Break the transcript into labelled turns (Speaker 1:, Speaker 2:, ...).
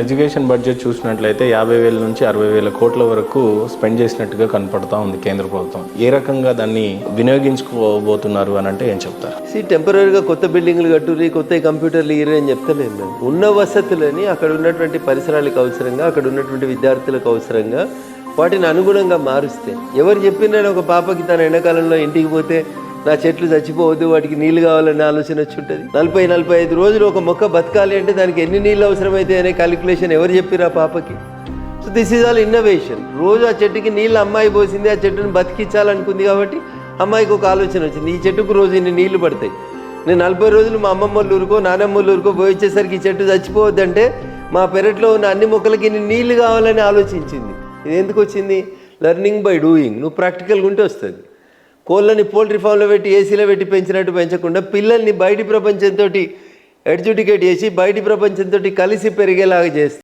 Speaker 1: Education budget చూసినట్లయితే 50,000 నుంచి 60,000 కోట్ల వరకు స్పెండ్ చేసినట్టుగా కనపడతా ఉంది కేంద్ర ప్రభుత్వం. ఏ రకంగా దాన్ని వినియోగించుకోబోతున్నారు అని అంటే ఏం చెప్తారు?
Speaker 2: టెంపరీగా కొత్త బిల్డింగ్లు కట్టుర్రి, కొత్త కంప్యూటర్లు ఇయ్యరు అని చెప్తలేము మేము. ఉన్న వసతులని అక్కడ ఉన్నటువంటి పరిసరాలకు అవసరంగా, అక్కడ ఉన్నటువంటి విద్యార్థులకు అవసరంగా వాటిని అనుగుణంగా మారుస్తే, ఎవరు చెప్పిన ఒక పాపకి తన ఎండాకాలంలో ఇంటికి పోతే నా చెట్లు చచ్చిపోవద్దు, వాటికి నీళ్ళు కావాలనే ఆలోచన వచ్చి ఉంటుంది. 40-45 రోజులు ఒక మొక్క బతకాలి అంటే దానికి ఎన్ని నీళ్ళు అవసరమైతే అనే క్యాలిక్యులేషన్ ఎవరు చెప్పిరా పాపకి? So this is all innovation. రోజు ఆ చెట్టుకి నీళ్ళు అమ్మాయి పోసింది, ఆ చెట్టును బతికించాలనుకుంది కాబట్టి అమ్మాయికి ఒక ఆలోచన వచ్చింది, ఈ చెట్టుకు రోజు ఇన్ని నీళ్లు పడతాయి, నేను 40 రోజులు మా అమ్మమ్మ ఊరుకో నానమ్మ ఊరుకో పోయి వచ్చేసరికి ఈ చెట్టు చచ్చిపోవద్దంటే మా పెరట్లో ఉన్న అన్ని మొక్కలకి ఇన్ని నీళ్లు కావాలని ఆలోచించింది. ఇది ఎందుకు వచ్చింది? Learning by doing. నువ్వు ప్రాక్టికల్గా ఉంటే వస్తుంది. కోళ్ళని పోల్ట్రీ ఫామ్లో పెట్టి ఏసీలో పెట్టి పెంచినట్టు పెంచకుండా పిల్లల్ని బయటి ప్రపంచంతో ఎడ్యుకేట్ చేసి బయటి ప్రపంచంతో కలిసి పెరిగేలాగా చేస్తే